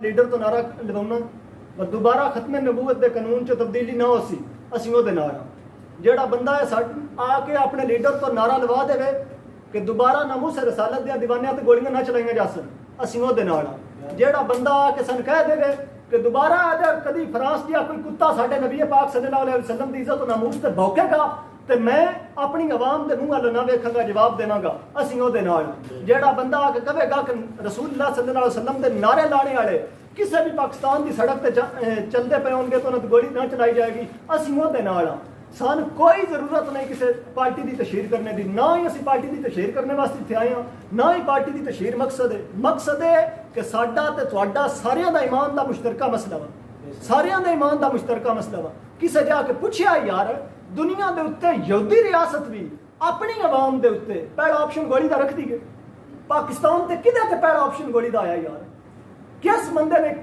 Leader ਤੋਂ ਨਾਰਾ ਲਗਾਉਣਾ ਪਰ ਦੁਬਾਰਾ ਖਤਮੇ ਨਬੂਵਤ ਦੇ ਕਾਨੂੰਨ 'ਚ ਤਬਦੀਲੀ ਨਾ ਹੋ ਸੀ, ਅਸੀਂ ਉਹਦੇ ਨਾਲ ਹਾਂ। ਜਿਹੜਾ ਬੰਦਾ ਆ ਕੇ ਆਪਣੇ ਲੀਡਰ ਤੋਂ ਨਾਰਾ ਲਵਾ ਦੇਵੇ ਕਿ ਦੁਬਾਰਾ ਨਾਮੂਸ ਰਸਾਲਤ ਦੀਆਂ ਦੀਵਾਨੀਆਂ ਤੇ ਗੋਲੀਆਂ ਨਾ ਚਲਾਈਆਂ ਜਾ ਸਕਣ, ਅਸੀਂ ਉਹਦੇ ਨਾਲ ਹਾਂ। ਜਿਹੜਾ ਬੰਦਾ ਆ ਕੇ ਸਾਨੂੰ ਕਹਿ ਦੇਵੇ ਕਿ ਦੁਬਾਰਾ ਅਗਰ ਕਦੀ ਫਰਾਂਸ ਦੀਆਂ ਕੋਈ ਕੁੱਤਾ ਸਾਡੇ ਨਬੀ ਪਾਕ ਸੱਲੱਲਾਹੁ ਅਲੈਹਿ ਵਸੱਲਮ ਦੀ ਇੱਜ਼ਤ ਨਾਮੂਸ ਤੇ ਭੌਂਕੇਗਾ ਤੇ ਮੈਂ ਆਪਣੀ ਆਵਾਮ ਦੇ ਮੂੰਹ ਵੱਲ ਨਾ ਵੇਖਾਂਗਾ, ਜਵਾਬ ਦੇਵਾਂਗਾ, ਅਸੀਂ ਉਹਦੇ ਨਾਲ। ਜਿਹੜਾ ਬੰਦਾ ਆ ਕੇ ਕਹੇਗਾ ਕਿ ਰਸੂਲੁल्लाह सल्लल्लाहु अलैहि वसल्लम ਦੇ ਨਾਰੇ ਲਾਣੇ ਵਾਲੇ ਕਿਸੇ ਵੀ ਪਾਕਿਸਤਾਨ ਦੀ ਸੜਕ ਤੇ ਚੱਲਦੇ ਪਏ ਹੋਣਗੇ ਤਾਂ ਉਹਨਾਂ ਤੇ ਗੋਲੀ ਨਾ ਚਲਾਈ ਜਾਏਗੀ, ਅਸੀਂ ਉਹਦੇ ਨਾਲ ਹਾਂ। ਸਾਨੂੰ ਕੋਈ ਜ਼ਰੂਰਤ ਨਹੀਂ ਕਿਸੇ ਪਾਰਟੀ ਦੀ ਤਸ਼ਹੀਰ ਕਰਨੇ ਦੀ, ਨਾ ਹੀ ਅਸੀਂ ਪਾਰਟੀ ਦੀ ਤਸ਼ਹੀਰ ਕਰਨੇ ਵਾਸਤੇ ਇੱਥੇ ਆਏ ਹਾਂ, ਨਾ ਹੀ ਪਾਰਟੀ ਦੀ ਤਸ਼ਹੀਰ ਮਕਸਦ ਹੈ। ਮਕਸਦ ਹੈ ਕਿ ਸਾਡਾ ਤੇ ਤੁਹਾਡਾ ਸਾਰਿਆਂ ਦਾ ਈਮਾਨ ਦਾ ਮੁਸ਼ਤਰਕਾ ਮਸਲਾ ਵਾ, ਸਾਰਿਆਂ ਦਾ ਈਮਾਨ ਦਾ ਮੁਸ਼ਤਰਕਾ ਮਸਲਾ ਵਾ। ਕਿਸੇ ਜਾ ਕੇ ਪੁੱਛਿਆ ਯਾਰ ਦੁਨੀਆ ਦੇ ਉੱਤੇ ਯਹੂਦੀ ਰਿਆਸਤ ਵੀ ਆਪਣੀ ਆਵਾਮ ਦੇ ਉੱਤੇ ਪਹਿਲਾ ਆਪਸ਼ਨ ਗੋਲੀ ਦਾ ਰੱਖਦੀ ਹੈ, ਪਾਕਿਸਤਾਨ ਤੇ ਕਿਹਦੇ ਤੇ ਪਹਿਲਾ ਆਪਸ਼ਨ ਗੋਲੀ ਦਾ ਆਇਆ ਯਾਰ? ਕਿਸ ਬੰਦੇ ਨੇ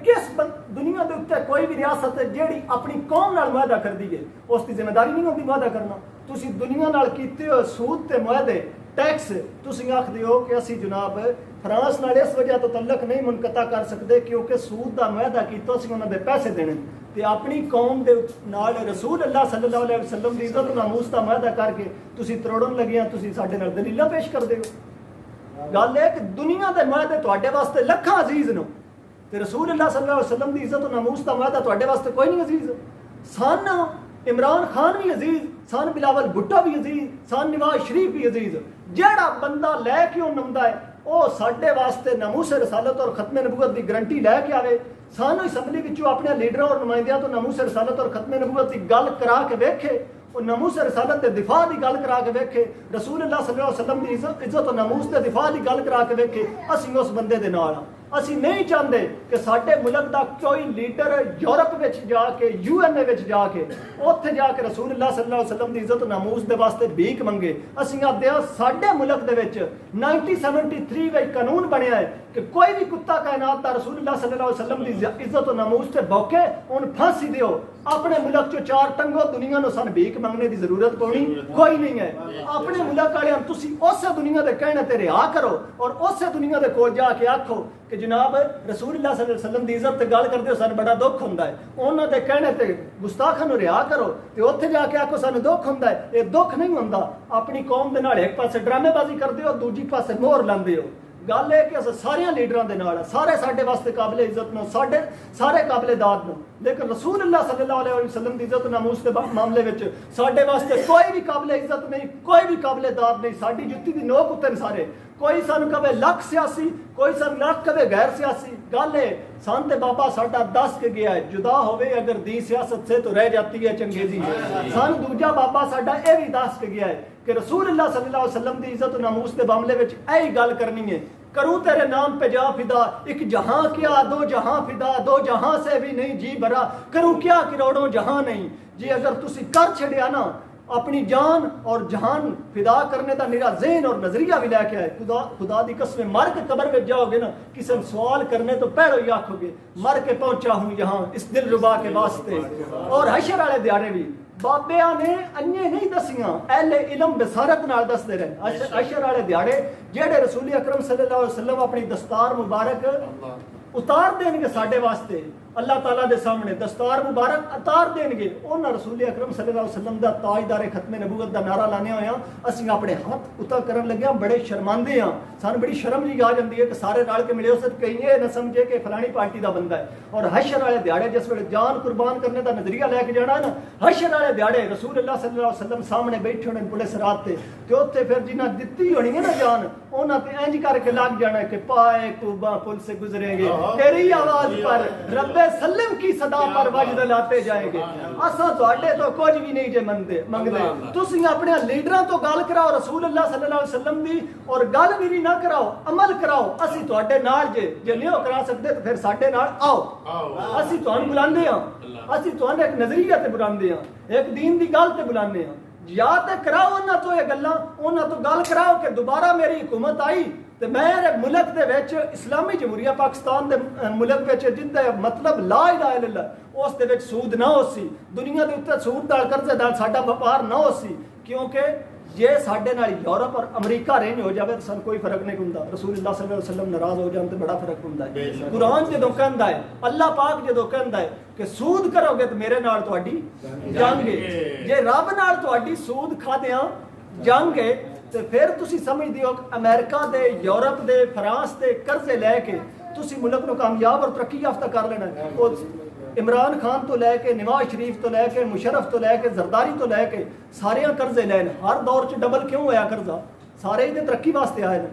ਦੁਨੀਆ ਦੇ ਉੱਤੇ ਕੋਈ ਵੀ ਰਿਆਸਤ ਹੈ ਜਿਹੜੀ ਆਪਣੀ ਕੌਮ ਨਾਲ ਮੁਆਹਦਾ ਕਰਦੀ ਹੈ, ਉਸ ਦੀ ਜ਼ਿੰਮੇਵਾਰੀ ਨਹੀਂ ਹੁੰਦੀ ਮੁਆਹਦਾ ਕਰਨਾ। ਤੁਸੀਂ ਦੁਨੀਆ ਨਾਲ ਕੀਤੇ ਹੋਏ ਸੂਦ ਤੇ ਮੁਆਹਦੇ ਟੈਕਸ ਤੁਸੀਂ ਆਖਦੇ ਹੋ ਕਿ ਅਸੀਂ ਜਨਾਬ ਫਰਾਂਸ ਨਾਲ ਇਸ ਵਜ੍ਹਾ ਤੋਂ ਤਲਕ ਨਹੀਂ ਮੁਨਕਤਾ ਕਰ ਸਕਦੇ ਕਿਉਂਕਿ ਸੂਦ ਦਾ ਮੁਆਹਦਾ ਕੀਤਾ ਸੀ, ਉਹਨਾਂ ਦੇ ਪੈਸੇ ਦੇਣੇ ਤੇ ਆਪਣੀ ਕੌਮ ਦੇ ਨਾਲ ਰਸੂਲ ਅੱਲਾਹ ਸੱਲੱਲਾਹੁ ਅਲੈਹਿ ਵਸੱਲਮ ਦੀ ਇੱਜ਼ਤ ਨਾਮੂਸ ਦਾ ਮੁਆਹਦਾ ਕਰਕੇ ਤੁਸੀਂ ਤਰੋੜਨ ਲੱਗਿਆ, ਤੁਸੀਂ ਸਾਡੇ ਨਾਲ ਦਲੀਲਾਂ ਪੇਸ਼ ਕਰਦੇ ਹੋ। ਗੱਲ ਇਹ ਕਿ ਦੁਨੀਆ ਦੇ ਮੁਆਹਦੇ ਤੁਹਾਡੇ ਵਾਸਤੇ ਲੱਖਾਂ ਅਜ਼ੀਜ਼ ਨੇ ਤੇ ਰਸੂਲ ਅੱਲਾਹ ਸੱਲੱਲਾਹੁ ਅਲੈਹਿ ਵਸੱਲਮ ਦੀ ਇੱਜ਼ਤ ਨਾਮੂਸ ਦਾ ਮੁਆਹਦਾ ਤੁਹਾਡੇ ਵਾਸਤੇ ਕੋਈ ਨਹੀਂ ਅਜ਼ੀਜ਼। ਸਾਨੂੰ ਇਮਰਾਨ ਖਾਨ ਵੀ ਅਜ਼ੀਜ਼, ਸਾਨੂੰ ਬਿਲਾਵਲ ਭੁੱਟੋ ਵੀ ਅਜ਼ੀਜ਼, ਸਾਨੂੰ ਨਵਾਜ਼ ਸ਼ਰੀਫ ਵੀ ਅਜ਼ੀਜ਼। ਜਿਹੜਾ ਬੰਦਾ ਲੈ ਕੇ ਉਹ ਨਮਦਾ ਹੈ ਉਹ ਸਾਡੇ ਵਾਸਤੇ ਨਾਮੂਸ ਰਸਾਲਤ ਔਰ ਖਤਮੇ ਨਬੂਵਤ ਦੀ ਗਰੰਟੀ ਲੈ ਕੇ ਆਵੇ। ਸਾਨੂੰ ਅਸੈਂਬਲੀ ਵਿੱਚੋਂ ਆਪਣੇ ਲੀਡਰਾਂ ਔਰ ਨੁਮਾਇੰਦਿਆਂ ਤੋਂ ਨਾਮੂਸ ਰਸਾਲਤ ਔਰ ਖਤਮੇ ਨਬੂਵਤ ਦੀ ਗੱਲ ਕਰਾ ਕੇ ਵੇਖੇ, ਉਹ ਨਾਮੂਸ ਰਸਾਲਤ ਦੇ ਦਿਫਾ ਦੀ ਗੱਲ ਕਰਾ ਕੇ ਵੇਖੇ, ਰਸੂਲ ਅੱਲਾਹ ਸੱਲੱਲਾਹੁ ਅਲੈਹਿ ਵਸੱਲਮ ਦੀ ਇੱਜ਼ਤ ਔਰ ਨਾਮੂਸ ਦੇ ਦਿਫਾ ਦੀ ਗੱਲ ਕਰਾ ਕੇ ਵੇਖੇ, ਅਸੀਂ ਉਸ ਬੰਦੇ ਦੇ ਨਾਲ ਹਾਂ। ਅਸੀਂ ਨਹੀਂ ਚਾਹੁੰਦੇ ਕਿ ਸਾਡੇ ਮੁਲਕ ਦਾ ਕੋਈ ਲੀਡਰ ਯੂਰਪ ਵਿੱਚ ਜਾ ਕੇ UN ਵਿੱਚ ਜਾ ਕੇ ਉੱਥੇ ਜਾ ਕੇ ਰਸੂਲ ਅੱਲਾਹ ਸੱਲੱਲਾਹੁ ਅਲੈਹਿ ਵਸੱਲਮ ਦੀ ਇੱਜ਼ਤ ਨਾਮੂਸ ਦੇ ਵਾਸਤੇ ਭੀਖ ਮੰਗੇ। ਅਸੀਂ ਆਖਦੇ ਹਾਂ ਸਾਡੇ ਮੁਲਕ ਦੇ ਵਿੱਚ 1973 ਵਿੱਚ ਕਾਨੂੰਨ ਬਣਿਆ ਹੈ ਕਿ ਕੋਈ ਵੀ ਕੁੱਤਾ ਕਾਇਨਾਤ ਦਾ ਰਸੂਲ ਅੱਲਾਹ ਸੱਲੱਲਾਹੁ ਅਲੈਹਿ ਵਸੱਲਮ ਦੀ ਇੱਜ਼ਤ ਨਾਮੂਸ ਤੇ ਭੌਂਕੇ ਉਹਨੂੰ ਫਾਂਸੀ ਦਿਓ। ਆਪਣੇ ਮੁਲਕ ਚੋਂ ਚਾਰ ਟੰਗੋ, ਦੁਨੀਆ ਨੂੰ ਸਾਨੂੰ ਭੀਖ ਮੰਗਣੇ ਦੀ ਜ਼ਰੂਰਤ ਕੋਈ ਨਹੀਂ ਹੈ। ਆਪਣੇ ਮੁਲਕ ਵਾਲਿਆਂ ਤੁਸੀਂ ਉਸੇ ਦੁਨੀਆ ਦੇ ਕਹਿਣੇ ਤੇ ਰਿਹਾ ਕਰੋ ਔਰ ਉਸੇ ਦੁਨੀਆ ਦੇ ਕੋਲ ਜਾ ਕੇ ਆਖੋ ਕਿ ਜਨਾਬ ਰਸੂਲ ਅੱਲਾਹ ਸੱਲੱਲਾਹੁ ਅਲੈਹਿ ਵਸੱਲਮ ਦੀ ਇੱਜ਼ਤ ਤੇ ਗੱਲ ਕਰਦੇ ਹੋ ਸਾਨੂੰ ਬੜਾ ਦੁੱਖ ਹੁੰਦਾ ਹੈ। ਉਹਨਾਂ ਦੇ ਕਹਿਣੇ ਤੇ ਗੁਸਤਾਖਾਂ ਨੂੰ ਰਿਹਾ ਕਰੋ ਤੇ ਉੱਥੇ ਜਾ ਕੇ ਆਖੋ ਸਾਨੂੰ ਦੁੱਖ ਹੁੰਦਾ ਹੈ। ਇਹ ਦੁੱਖ ਨਹੀਂ ਹੁੰਦਾ। ਆਪਣੀ ਕੌਮ ਦੇ ਨਾਲ ਇੱਕ ਪਾਸੇ ਡਰਾਮੇਬਾਜ਼ੀ ਕਰਦੇ ਹੋ, ਦੂਜੀ ਪਾਸੇ ਮੋਹਰ ਲਾਉਂਦੇ ਹੋ। ਗੱਲ ਇਹ ਕਿ ਅਸੀਂ ਸਾਰਿਆਂ ਲੀਡਰਾਂ ਦੇ ਨਾਲ, ਸਾਰੇ ਸਾਡੇ ਵਾਸਤੇ ਕਾਬਿਲ ਇੱਜ਼ਤ ਨੇ, ਸਾਡੇ ਸਾਰੇ ਕਾਬਿਲ ਦਾਦ ਨੇ, ਲੇਕਿਨ ਰਸੂਲ ਅੱਲਾਹ ਸੱਲੱਲਾਹੁ ਅਲੈਹਿ ਵਸੱਲਮ ਦੀ ਇੱਜ਼ਤ ਨਾਮੂਸ ਦੇ ਮਾਮਲੇ ਵਿੱਚ ਸਾਡੇ ਵਾਸਤੇ ਕੋਈ ਵੀ ਕਾਬਿਲ ਇੱਜ਼ਤ ਨਹੀਂ, ਕੋਈ ਵੀ ਕਾਬਿਲ ਦਾਦ ਨਹੀਂ। ਸਾਡੀ ਜੁੱਤੀ ਦੀ ਨੋਕ ਉੱਤੇ ਨੇ ਸਾਰੇ। ਕੋਈ ਸਾਨੂੰ ਕਵੇ ਲੱਖ ਸਿਆਸੀ, ਕੋਈ ਸਾਨੂੰ ਲੱਖ ਕਵੇ ਗੈਰ ਸਿਆਸੀ। ਗੱਲ ਹੈ ਸੰਤ ਬਾਬਾ ਸਾਡਾ ਦੱਸ ਕੇ ਗਿਆ ਹੈ, ਜੁਦਾ ਹੋਵੇ ਅਗਰ ਦੀ ਸਿਆਸਤ ਸੇ तो रह जाती है चंगेजी। ਸਾਨੂੰ ਦੂਜਾ ਬਾਬਾ ਸਾਡਾ ਇਹ ਵੀ ਦੱਸ ਕੇ ਗਿਆ ਹੈ ਕਿ ਰਸੂਲ ਅੱਲਾਹ ਸੱਲੱਲਾਹੁ ਅਲੈਹਿ ਵਸੱਲਮ ਦੀ ਇੱਜ਼ਤ ਨਾਮੂਸ ਦੇ ਮਾਮਲੇ ਵਿੱਚ ਇਹੀ ਗੱਲ ਕਰਨੀ ਹੈ। करूँ तेरे नाम पे जा फिदा, एक जहां क्या दो जहां फिदा, दो जहां से भी नहीं जी भरा, करूँ क्या करोड़ों जहां नहीं। जी अगर तुसी कर छड़िया ना अपनी जान और जहान फिदा करने का मेरा ज़हन और नजरिया भी लैके आए, खुदा दी कसम मर के कब्र में जाओगे ना, किसी सवाल करने तो पहले ही आखोगे मर के पहुंचा हूँ यहाँ इस दिल रुबा के वास्ते। और हशर वाले दिहाड़े भी बाबिया ने अन्य नहीं दसियां, अहले इलम बसारत नाल दसदे रहे। अशर वाले दिहाड़े जेड़े रसूल अकरम सल्लल्लाहु अलैहि वसल्लम अपनी दस्तार मुबारक उतार देंगे साडे वास्ते, अल्लाह ताला दे सामने दस्तार मुबारक उतार देंगे, उन्हां रसूल अकरम सल्लल्लाहु अलैहि वसल्लम दा ताजदार खत्मे नबूवत दा नारा लाने होया असीं अपने हाथ उता करन लगे बड़े शर्मांदे हां। सानू बड़ी शर्म जी आ जांदी है कि सारे रल के मिले उस कहीं ये न समझे कि फलानी पार्टी दा बंदा है। और हशर वाले दिहाड़े जिस वेले जान कुर्बान करने दा नजरिया लैके जाना है ना, हशर वाले दिहाड़े रसूल अल्लाह सल्लल्लाहु अलैहि वसल्लम सामने बैठे होने पुलिस रात ते उत्थे फिर जिन्हां दित्ती होनी है ना जान, उन्हां ते इंज करके लग जाना कि पाए कुबा पुल से गुजरेंगे तेरी आवाज पर रब्बे सल्लम की सदा पर वजद लाते जाएंगे। असां तुहाडे तो कुछ भी नहीं जे मंगदे, तुसीं अपने लीडरां तो गल कराओ रसूल अल्लाह सल्लल्लाहु अलैहि वसल्लम दी, और गल मेरी ना कराओ अमल कराओ। असीं तुहाडे नाल जे नहीं करा सकदे तो फिर साडे नाल आओ। असीं तुहानूं बुलांदे हां, असीं तुहानूं एक नजरिया ते बुलांदे हां, एक दीन दी गल ते बुलांदे हां। या ते कराओ उन्हां तो ये गल्लां, उन्हां तो गल कराओ कि दोबारा मेरी हुकूमत आई तो मेरे मुल्क दे विच इस्लामी जमहूरिया पाकिस्तान दे मुल्क विच जिंदा मतलब ला इलाहा इल्लल्लाह उस दे विच सूद ना होसी, दुनिया दे उत्ते सूद नाल कर्जे नाल साडा व्यापार ना होसी, क्योंकि ਜੇ ਸਾਡੇ ਨਾਲ ਯੂਰਪ ਔਰ ਅਮਰੀਕਾ ਰੇਂਜ ਹੋ ਜਾਵੇ ਤਾਂ ਸਾਨੂੰ ਕੋਈ ਫਰਕ ਨਹੀਂ ਹੁੰਦਾ। ਰਸੂਲੁल्लाह सल्लल्लाहु अलैहि वसल्लम ਨਾਰਾਜ਼ ਹੋ ਜਾਣ ਤੇ ਬੜਾ ਫਰਕ ਹੁੰਦਾ ਹੈ। ਕੁਰਾਨ ਜਦੋਂ ਕਹਿੰਦਾ ਹੈ, ਅੱਲਾਹ ਪਾਕ ਜਦੋਂ ਕਹਿੰਦਾ ਹੈ ਕਿ ਸੂਦ ਕਰੋਗੇ ਤੇ ਮੇਰੇ ਨਾਲ ਤੁਹਾਡੀ ਜੰਗ ਹੈ, ਜੇ ਰੱਬ ਨਾਲ ਤੁਹਾਡੀ ਸੂਦ ਖਾਦਿਆਂ ਜੰਗ ਹੈ ਤੇ ਫਿਰ ਤੁਸੀਂ ਸਮਝਦੇ ਹੋ ਕਿ ਅਮਰੀਕਾ ਦੇ, ਯੂਰਪ ਦੇ, ਫਰਾਂਸ ਦੇ ਕਰਜ਼ੇ ਲੈ ਕੇ ਤੁਸੀਂ ਮੁਲਕ ਨੂੰ ਕਾਮਯਾਬ ਔਰ ਤਰੱਕੀ ਯਾਫਤਾ ਕਰ ਲੈਣਾ ਹੈ। ਉਹ ਇਮਰਾਨ ਖਾਨ ਤੋਂ ਲੈ ਕੇ, ਨਵਾਜ਼ ਸ਼ਰੀਫ ਤੋਂ ਲੈ ਕੇ, ਮੁਸ਼ਰਫ ਤੋਂ ਲੈ ਕੇ, ਜ਼ਰਦਾਰੀ ਤੋਂ ਲੈ ਕੇ ਸਾਰਿਆਂ ਕਰਜ਼ੇ ਲੈਣ। ਹਰ ਦੌਰ 'ਚ ਡਬਲ ਕਿਉਂ ਹੋਇਆ ਕਰਜ਼ਾ? ਸਾਰੇ ਇਹਦੇ ਤਰੱਕੀ ਵਾਸਤੇ ਆਏ ਨੇ।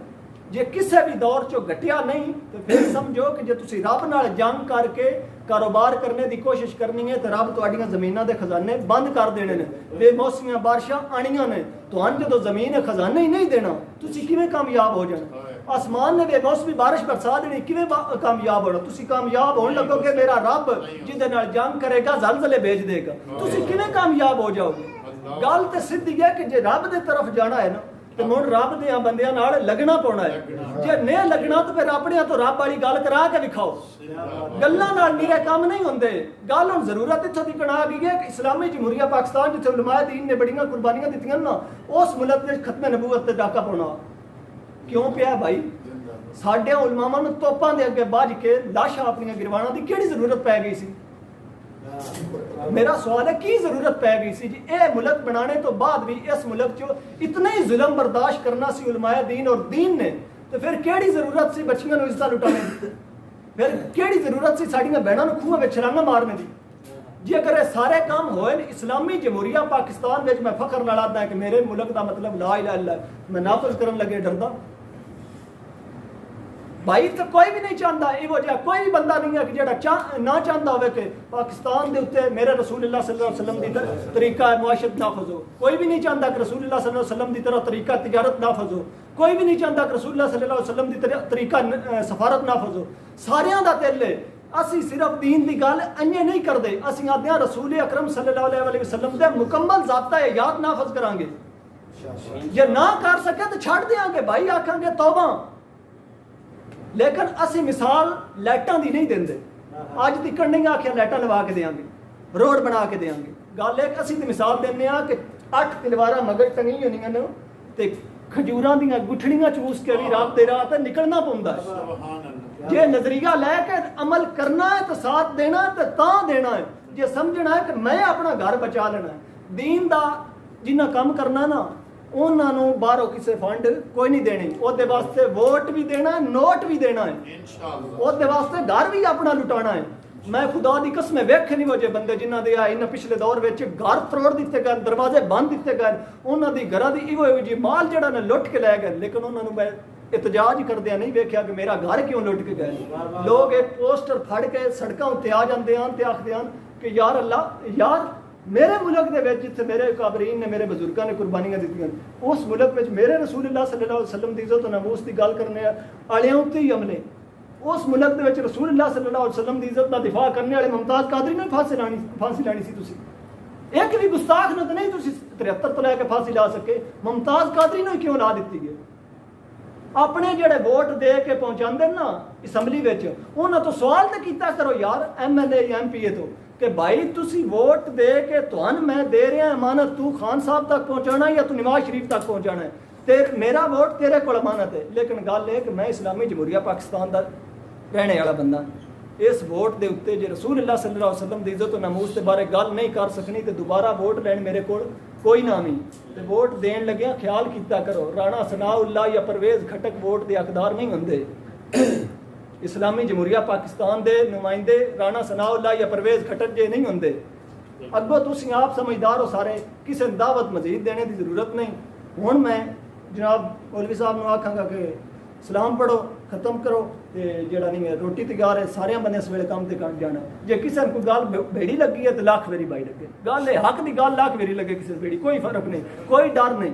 ਜੇ ਕਿਸੇ ਵੀ ਦੌਰ 'ਚੋਂ ਘਟਿਆ ਨਹੀਂ ਤੇ ਫਿਰ ਸਮਝੋ ਕਿ ਜੇ ਤੁਸੀਂ ਰੱਬ ਨਾਲ ਜੰਗ ਕਰਕੇ ਕਾਰੋਬਾਰ ਕਰਨੇ ਦੀ ਕੋਸ਼ਿਸ਼ ਕਰਨੀ ਹੈ ਤੇ ਰੱਬ ਤੁਹਾਡੀਆਂ ਜ਼ਮੀਨਾਂ ਦੇ ਖਜ਼ਾਨੇ ਬੰਦ ਕਰ ਦੇਣੇ ਨੇ। ਬੇਮੌਸਮੀਆਂ ਬਾਰਿਸ਼ਾਂ ਆਣੀਆਂ ਨੇ, ਤੁਹਾਨੂੰ ਜਦੋਂ ਜ਼ਮੀਨ ਖਜ਼ਾਨਾ ਹੀ ਨਹੀਂ ਦੇਣਾ ਤੁਸੀਂ ਕਿਵੇਂ ਕਾਮਯਾਬ ਹੋ ਜਾਣਾ? ਆਸਮਾਨ ਨੇ ਬੇਮੌਸਮੀ ਬਾਰਿਸ਼ ਬਰਸਾ ਦੇਣੀ, ਕਿਵੇਂ ਕਾਮਯਾਬ ਹੋਣਾ? ਤੁਸੀਂ ਕਾਮਯਾਬ ਹੋਣ ਲੱਗੋਗੇ ਮੇਰਾ ਰੱਬ ਜਿਹਦੇ ਨਾਲ ਜੰਗ ਕਰੇਗਾ ਜ਼ਲਜ਼ਲੇ ਭੇਜ ਦੇਗਾ, ਤੁਸੀਂ ਕਿਵੇਂ ਕਾਮਯਾਬ ਹੋ ਜਾਓਗੇ? ਗੱਲ ਤੇ ਸਿੱਧੀ ਹੈ ਕਿ ਜੇ ਰੱਬ ਦੇ ਤਰਫ ਜਾਣਾ ਹੈ ਨਾ ਤੇ ਹੁਣ ਰੱਬ ਦੇ ਬੰਦਿਆਂ ਨਾਲ ਲੱਗਣਾ ਪਾਉਣਾ ਹੈ। ਜੇ ਨਹੀਂ ਲੱਗਣਾ ਤਾਂ ਫਿਰ ਆਪਣਿਆਂ ਤੋਂ ਰੱਬ ਵਾਲੀ ਗੱਲ ਕਰਾ ਕੇ ਵਿਖਾਓ। ਗੱਲਾਂ ਨਾਲ ਨਿਰੇ ਕੰਮ ਨਹੀਂ ਹੁੰਦੇ। ਗੱਲ ਹੁਣ ਜ਼ਰੂਰਤ ਇੱਥੋਂ ਦੀ ਕਣਾ ਗਈ ਹੈ ਕਿ ਇਸਲਾਮੀ ਜਮਹੂਰੀਆ ਪਾਕਿਸਤਾਨ ਜਿੱਥੇ ਉਲਮਾਏ ਦੀਨ ਨੇ ਬੜੀਆਂ ਕੁਰਬਾਨੀਆਂ ਦਿੱਤੀਆਂ ਨਾ, ਉਸ ਮੁਲਕ ਵਿੱਚ ਖਤਮੇ ਨਬੂਵਤ ਤੇ ਡਾਕਾ ਪਾਉਣਾ ਕਿਉਂ ਪਿਆ ਭਾਈ? ਸਾਡੇ ਉਲਮਾਵਾਂ ਨੂੰ ਤੋਪਾਂ ਦੇ ਅੱਗੇ ਵੱਜ ਕੇ ਲਾਸ਼ਾਂ ਆਪਣੀਆਂ ਗਿਰਵਾਉਣ ਦੀ ਕਿਹੜੀ ਜ਼ਰੂਰਤ ਪੈ ਗਈ ਸੀ? ਮੇਰਾ ਸਵਾਲ ਹੈ ਕੀ ਜ਼ਰੂਰਤ ਪੈ ਗਈ ਸੀ ਜੀ? ਇਹ ਮੁਲਕ ਬਣਾਣੇ ਤੋਂ ਬਾਅਦ ਵੀ ਇਸ ਮੁਲਕ 'ਚ ਇਤਨਾ ਹੀ ਜ਼ੁਲਮ ਬਰਦਾਸ਼ਤ ਕਰਨਾ ਸੀ ਉਲਮਾਏ ਦੀਨ ਔਰ ਦੀਨ ਨੇ, ਤੇ ਫਿਰ ਕਿਹੜੀ ਜ਼ਰੂਰਤ ਸੀ ਬੱਚੀਆਂ ਨੂੰ ਇੱਜ਼ਤਾਂ ਲੁਟਾਉਣ ਦੀ? ਫਿਰ ਕਿਹੜੀ ਜ਼ਰੂਰਤ ਸੀ ਸਾਡੀਆਂ ਬਹਿਣਾਂ ਨੂੰ ਖੂਹਾਂ ਵਿੱਚ ਛਲਾਂਗਾ ਮਾਰਨੇ ਦੀ? ਜੇ ਅਗਰ ਇਹ ਸਾਰੇ ਕੰਮ ਹੋਏ ਇਸਲਾਮੀ ਜਮਹੂਰੀਆ ਪਾਕਿਸਤਾਨ ਵਿੱਚ, ਮੈਂ ਫਖਰ ਨਾਲ ਆਖਦਾ ਕਿ ਮੇਰੇ ਮੁਲਕ ਦਾ ਮਤਲਬ ਲਾ ਇਲਾਹਾ ਇल्लल्लाह, ਮੈਂ ਨਾਫਜ਼ ਕਰਨ ਲੱਗੇ ਡਰਦਾ ਭਾਈ। ਤਾਂ ਕੋਈ ਵੀ ਨਹੀਂ ਚਾਹੁੰਦਾ, ਇਹੋ ਜਿਹਾ ਕੋਈ ਵੀ ਬੰਦਾ ਨਹੀਂ ਹੈ ਕਿ ਜਿਹੜਾ ਨਾ ਚਾਹੁੰਦਾ ਹੋਵੇ ਕਿ ਪਾਕਿਸਤਾਨ ਦੇ ਉੱਤੇ ਮੇਰੇ ਰਸੂਲੁल्लाह सल्लल्लाहु अलैहि वसल्लम ਦੀ ਤਰੀਕਾ ਮੁਆਸ਼ਰਤ ਨਾਫਜ਼ ਹੋ। ਕੋਈ ਵੀ ਨਹੀਂ ਚਾਹੁੰਦਾ ਕਿ ਰਸੂਲੁल्लाह सल्लल्लाहु अलैहि वसल्लम ਦੀ ਤਰ੍ਹਾਂ ਤਰੀਕਾ ਤਿਜਾਰਤ ਨਾਫਜ਼ ਹੋ। ਕੋਈ ਵੀ ਨਹੀਂ ਚਾਹੁੰਦਾ ਕਿ ਰਸੂਲੁल्लाह सल्लल्लाहु अलैहि वसल्लम ਦੀ ਤਰੀਕਾ ਸਫਾਰਤ ਨਾਫਜ਼ ਹੋ। ਸਾਰਿਆਂ ਦਾ ਦਿਲ ਹੈ। ਅਸੀਂ ਸਿਰਫ ਦੀਨ ਦੀ ਗੱਲ ਅੰਨੇ ਨਹੀਂ ਕਰਦੇ, ਅਸੀਂ ਆਖਦੇ ਹਾਂ ਰਸੂਲ ਅਕਰਮ ਸੱਲੱਲਾਹੁ अलैहि वसल्लम ਦੇ ਮੁਕੰਮਲ ਜ਼ਾਬਤਾ ਹਯਾਤ ਨਾਫਜ਼ ਕਰਾਂਗੇ। ਜੇ ਨਾ ਕਰ ਸਕੇ ਤਾਂ ਛੱਡ ਦਿਆਂਗੇ ਭਾਈ, ਆਖਾਂਗੇ ਤੌਬਾ। ਲੇਕਿਨ ਅਸੀਂ ਮਿਸਾਲ ਲਾਈਟਾਂ ਦੀ ਨਹੀਂ ਦਿੰਦੇ। ਅੱਜ ਤੱਕ ਨਹੀਂ ਆਖਿਆ ਲਾਈਟਾਂ ਲਵਾ ਕੇ ਦੇਵਾਂਗੇ, ਰੋਡ ਬਣਾ ਕੇ ਦੇਵਾਂਗੇ। ਗੱਲ ਇੱਕ ਅਸੀਂ ਤੇ ਮਿਸਾਲ ਦਿੰਦੇ ਆ ਕਿ 8 ਤਲਵਾਰਾਂ ਮਗਰ ਟੰਗੀ ਹੋਣੀਆਂ ਨੇ ਤੇ ਖਜੂਰਾਂ ਦੀਆਂ ਗੁੱਠੜੀਆਂ ਚੂਸ ਕੇ ਵੀ ਰਾਤ ਦੇ ਰਾਤ ਨਿਕਲਣਾ ਪੈਂਦਾ ਹੈ। ਜੇ ਨਜ਼ਰੀਆ ਲੈ ਕੇ ਅਮਲ ਕਰਨਾ ਹੈ ਤਾਂ ਸਾਥ ਦੇਣਾ ਤੇ ਤਾਂ ਦੇਣਾ ਹੈ। ਜੇ ਸਮਝਣਾ ਹੈ ਕਿ ਮੈਂ ਆਪਣਾ ਘਰ ਬਚਾ ਲੈਣਾ ਹੈ, ਦੀਨ ਦਾ ਜਿੰਨਾ ਕੰਮ ਕਰਨਾ ਨਾ ਉਹਨਾਂ ਨੂੰ ਬਾਹਰੋਂ ਕਿਸੇ ਫੰਡ ਕੋਈ ਨਹੀਂ ਦੇਣੀ। ਉਹਦੇ ਵਾਸਤੇ ਵੋਟ ਵੀ ਦੇਣਾ, ਨੋਟ ਵੀ ਦੇਣਾ ਹੈ ਇੰਸ਼ਾਅੱਲਾਹ। ਉਹਦੇ ਵਾਸਤੇ ਘਰ ਵੀ ਆਪਣਾ ਲੁਟਾਣਾ ਹੈ। ਮੈਂ ਖੁਦਾ ਦੀ ਕਸਮ ਵੇਖੇ ਨਹੀਂ ਉਹ ਜੇ ਬੰਦੇ ਜਿਨ੍ਹਾਂ ਦੇ ਇਹਨਾਂ ਪਿਛਲੇ ਦੌਰ ਵਿੱਚ ਘਰ ਫਰੋੜ ਦਿੱਤੇ ਗਏ, ਦਰਵਾਜ਼ੇ ਬੰਦ ਦਿੱਤੇ ਗਏ, ਉਹਨਾਂ ਦੀ ਘਰਾਂ ਦੀ ਇਹੋ ਜੀ ਮਾਲ ਜਿਹੜਾ ਨੇ ਲੁੱਟ ਕੇ ਲੈ ਗਏ। ਲੇਕਿਨ ਉਹਨਾਂ ਨੂੰ ਮੈਂ ਇਤਜਾਜ ਕਰਦਿਆਂ ਨਹੀਂ ਵੇਖਿਆ ਕਿ ਮੇਰਾ ਘਰ ਕਿਉਂ ਲੁੱਟ ਕੇ ਗਏ। ਲੋਕ ਇੱਕ ਪੋਸਟਰ ਫੜ ਕੇ ਸੜਕਾਂ ਉੱਤੇ ਆ ਜਾਂਦੇ ਹਨ ਤੇ ਆਖਦੇ ਹਨ ਕਿ ਯਾਰ ਅੱਲਾ, ਯਾਰ ਮੇਰੇ ਮੁਲਕ ਦੇ ਵਿੱਚ ਜਿੱਥੇ ਮੇਰੇ ਕਾਬਰੀਨ ਨੇ, ਮੇਰੇ ਬਜ਼ੁਰਗਾਂ ਨੇ ਕੁਰਬਾਨੀਆਂ ਦਿੱਤੀਆਂ, ਉਸ ਮੁਲਕ ਵਿੱਚ ਮੇਰੇ ਰਸੂਲੁल्लाह सल्लल्लाहु अलैहि वसल्लम ਦੀ ਇੱਜ਼ਤ ਨਮੂਸ ਦੀ ਗੱਲ ਕਰਨੇ ਵਾਲਿਆਂ ਉੱਤੇ ਹੀ ਅਮਲੇ। ਉਸ ਮੁਲਕ ਦੇ ਵਿੱਚ ਰਸੂਲੁल्लाह सल्लल्लाहु अलैहि वसल्लम ਦੀ ਇੱਜ਼ਤ ਦਾ ਦਿਫਾ ਕਰਨੇ ਵਾਲੇ ਮੁਮਤਾਜ਼ ਕਾਦਰੀ ਨੂੰ ਫਾਂਸੀ ਲਾਣੀ ਸੀ ਤੁਸੀਂ। ਇੱਕ ਵੀ ਗੁਸਤਾਖ ਨੂੰ ਤਾਂ ਨਹੀਂ ਤੁਸੀਂ 73 ਤੋਂ ਲੈ ਕੇ ਫਾਂਸੀ ਲਾ ਸਕੇ, ਮੁਮਤਾਜ਼ ਕਾਦਰੀ ਨੂੰ ਕਿਉਂ ਲਾ ਦਿੱਤੀ ਗਈ? ਆਪਣੇ ਜਿਹੜੇ ਵੋਟ ਦੇ ਕੇ ਪਹੁੰਚਾਉਂਦੇ ਨਾ ਅਸੈਂਬਲੀ ਵਿੱਚ, ਉਹਨਾਂ ਤੋਂ ਸਵਾਲ ਤਾਂ ਕੀਤਾ ਕਰੋ ਯਾਰ, MLA ਜਾਂ MPA ਤੋਂ, ਕਿ ਭਾਈ ਤੁਸੀਂ ਵੋਟ ਦੇ ਕੇ ਤੁਹਾਨੂੰ ਮੈਂ ਦੇ ਰਿਹਾ ਅਮਾਨਤ, ਤੂੰ ਖਾਨ ਸਾਹਿਬ ਤੱਕ ਪਹੁੰਚਾਣਾ ਜਾਂ ਤੂੰ ਨਵਾਜ਼ ਸ਼ਰੀਫ ਤੱਕ ਪਹੁੰਚਾਣਾ ਹੈ, ਤੇ ਮੇਰਾ ਵੋਟ ਤੇਰੇ ਕੋਲ ਅਮਾਨਤ ਹੈ। ਲੇਕਿਨ ਗੱਲ ਇਹ ਕਿ ਮੈਂ ਇਸਲਾਮੀ ਜਮਹੂਰੀਆ ਪਾਕਿਸਤਾਨ ਦਾ ਰਹਿਣੇ ਵਾਲਾ ਬੰਦਾ, ਇਸ ਵੋਟ ਦੇ ਉੱਤੇ ਜੇ ਰਸੂਲੁल्लाह सल्लल्लाहु अलैहि वसल्लम ਦੀ ਇੱਜ਼ਤ ਨਮੂਸ ਦੇ ਬਾਰੇ ਗੱਲ ਨਹੀਂ ਕਰ ਸਕਣੀ ਤੇ ਦੁਬਾਰਾ ਵੋਟ ਲੈਣ ਮੇਰੇ ਕੋਲ ਕੋਈ ਨਾ ਨਹੀਂ। ਤੇ ਵੋਟ ਦੇਣ ਲੱਗਿਆ ਖਿਆਲ ਕੀਤਾ ਕਰੋ, ਰਾਣਾ ਸਨਾਉल्लाह ਜਾਂ ਪਰਵੇਜ਼ ਖਟਕ ਵੋਟ ਦੇ ਹੱਕਦਾਰ ਨਹੀਂ ਹੁੰਦੇ। ਇਸਲਾਮੀ ਜਮਹੂਰੀਆ ਪਾਕਿਸਤਾਨ ਦੇ ਨੁਮਾਇੰਦੇ ਰਾਣਾ ਸਨਾਉल्लाह ਜਾਂ ਪਰਵੇਜ਼ ਖਟਕ ਜੇ ਨਹੀਂ ਹੁੰਦੇ। ਅੱਗੋਂ ਤੁਸੀਂ ਆਪ ਸਮਝਦਾਰ ਹੋ ਸਾਰੇ, ਕਿਸੇ ਨੂੰ ਦਾਵਤ ਮਜ਼ੀਦ ਦੇਣੇ ਦੀ ਜ਼ਰੂਰਤ ਨਹੀਂ। ਹੁਣ ਮੈਂ ਜਨਾਬ ਮੌਲਵੀ ਸਾਹਿਬ ਨੂੰ ਆਖਾਂਗਾ ਕਿ ਸਲਾਮ ਪੜੋ, ਖਤਮ ਕਰੋ, ਤੇ ਜਿਹੜਾ ਨਹੀਂ ਹੈ ਰੋਟੀ ਤਿਆਰ ਹੈ, ਸਾਰਿਆਂ ਬੰਦੇ ਇਸ ਵੇਲੇ ਕੰਮ ਤੇ ਕਰ ਜਾਣਾ। ਜੇ ਕਿਸੇ ਨੂੰ ਕੋਈ ਗੱਲ ਭੇੜੀ ਲੱਗੀ ਹੈ ਤਾਂ ਲੱਖ ਵੇਰੀ ਬਾਈ ਲੱਗੇ, ਗੱਲ ਹੈ ਹੱਕ ਦੀ ਗੱਲ ਲੱਖ ਵੇਰੀ ਲੱਗੇ ਕਿਸੇ ਬੇੜੀ, ਕੋਈ ਫਰਕ ਨਹੀਂ, ਕੋਈ ਡਰ ਨਹੀਂ।